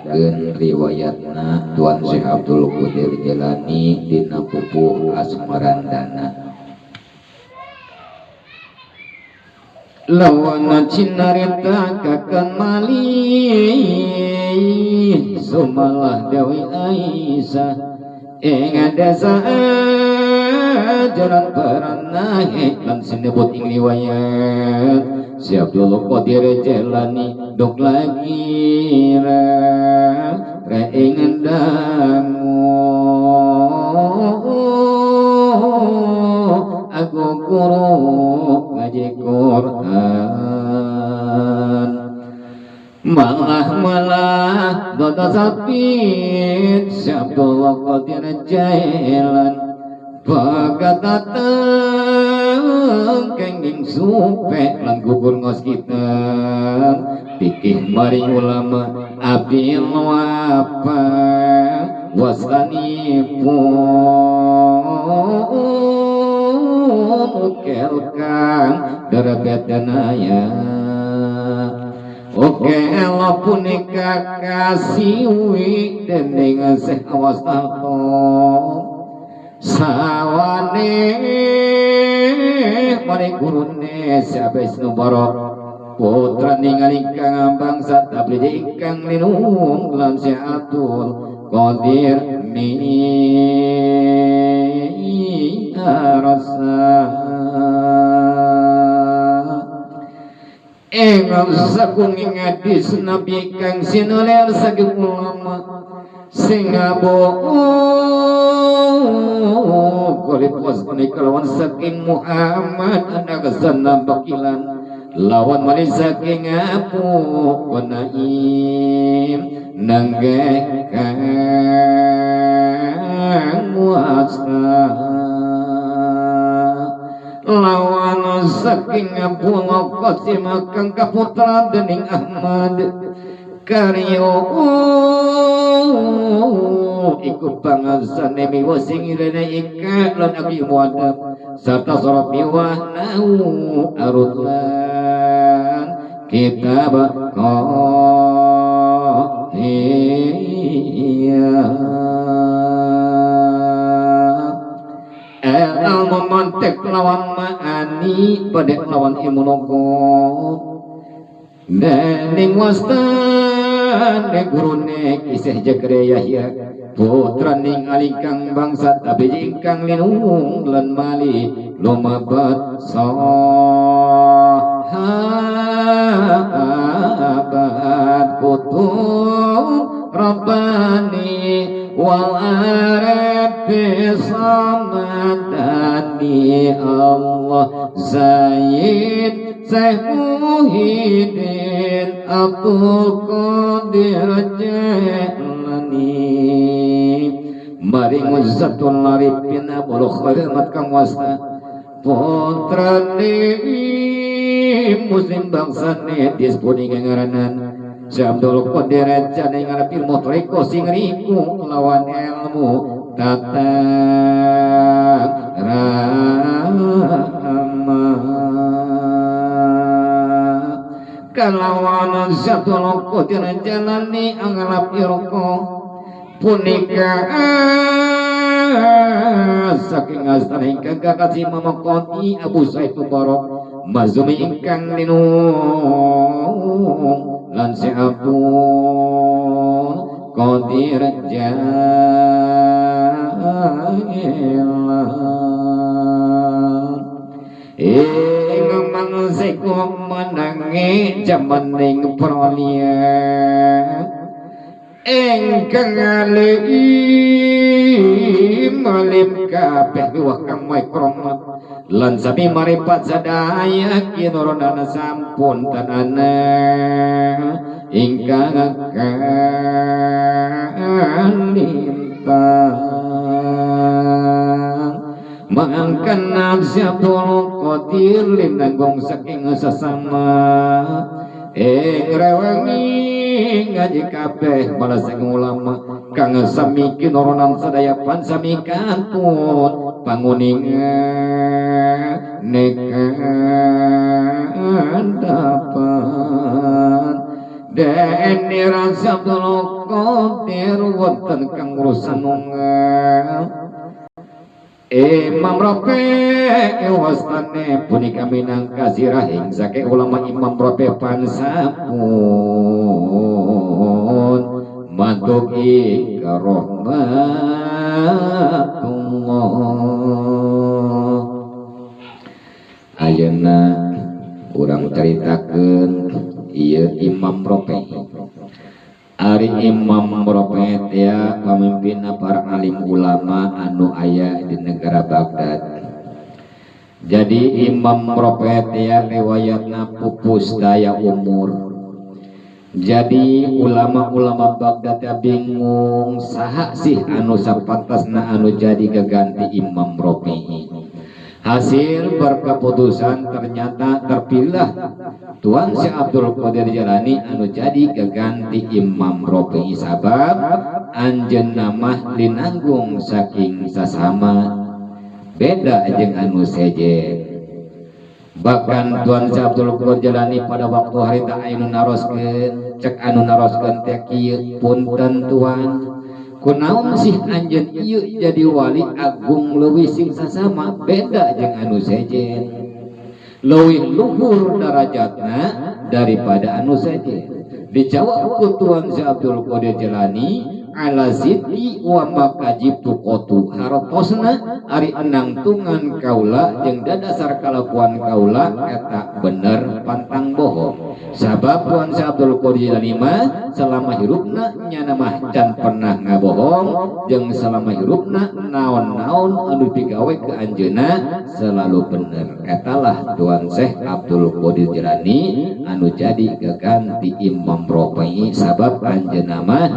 nyaritakeun riwayatna Tuan Syekh Abdul Qadir Jailani dina pupuh Asmarandana. Lawan cinarita kakan malih sumalah Dewi Aisyah ing desa jalan paranah lan sinebut ing riwayat Si Abdul Qadir Jailani dok lagi ing dangu aku guru ngaji Quran malah dosa sapit Si Abdul Qadir Jailani pagatang kenging supe lan gugur ngos kita pikih mari ulama abil wapa wasanipun ukelkang darabetanaya oke lo punika kasiwi dening Syekh Awas sawane mari gurune siapa Isnu Barok putra ningali kang bangsa tabligh ingkang linung lan Syekh Abdul Qadir mi arasa enggal sagung ing hadis Nabi kang sinuler saking ulama sing kulit wasni kelawan saking Muhammad anak sana bakilan lawan malih saking Abu Naim nanggeh kang muasa lawan saking Abu Qasim kang kaputra dening Ahmad karyo iku pangasane miwa sing irene ikat lan abi muadab sarta sorot miwah nau arutlan kitab al memantek lawan ma'ani pada lawan imunogot dening wastan de gurune kisah Jagre Yahya putra ning alikang bangsa tapi ingkang linung lan mali lumabat sahabat kutub Rabbani wal arabi samadani Allah Zaid Syekh Muhyiddin Abdul Qadir Jailani mari nguzzatul arifin abul khairat kang wasta putra dewi muslim bangsane disebut ing ngaranan Syekh Abdul Qadir Jailani ngarep ilmu treko sing riku lawan ilmu tata kalawan Syabdul Qadir Jailani angalap irko punika saking astana ingkang kakasih mamakoti Abu Said Barok mazumi ingkang linung lan Syekh Abdul Qadir Jailani mangsiku menangi jaman ning prolia ingkang alim malim kabeh wah kang mikromat lan sami maripat sadaya kinurunana sampun tanana ingkang kalintang mangkan nafsi Abdul Qadir linanggung saking sesama rewangi ngaji kabeh balas saking ulama kang sami kinoronan sadayapan sami kantun panguningan nekan dapat deni rasa Abdul Qadir wonten kang urusan Imam Rafi wastane punika minangka sirahing sake ulama Imam Rafi pansapun matuki karahmatullah. Ayeuna urang caritakeun ieu Imam Rafi. Ari Imam Rafi ya pamimpinna para alim ulama anu aya di negara Baghdad. Jadi Imam Rafi ya riwayatna pupus daya umur. Jadi ulama-ulama Baghdad ya bingung saha sih anu sapantasna anu jadi gaganti Imam Rafi. Hasil berkeputusan ternyata terpilih Tuan Syekh Abdul Qadir Jalani anu jadi gaganti Imam Rafi sabab anjeunna mah linanggung saking sasama beda jeung anu seje. Bahkan Tuan Syekh Abdul Qadir Jalani pada waktu harita anu naroskeun cek anu naroskeun teh kieu punten Tuan kunaon sih anjeun ieu jadi wali agung leuwih sing sasama beda jeung anu sejen leuwih luhur derajatna daripada anu sejen. Dijawab ku Tuan Syekh Abdul Qadir Jalani ala ziti wa makajibtu qatu hartosna ari enangtungan kaula jeung dadasar kalakuan kaula eta bener pantang bohong. Sabab Tuan Syekh Abdul Qadir Jalani mah selama hirupna nyana mah can pernah ngabohong jeung selama hirupna naon-naon anu digawe ke anjeunna selalu bener. Etalah Tuan Syekh Abdul Qadir Jalani anu jadi gaganti Imam Rafi sabab anjeunna mah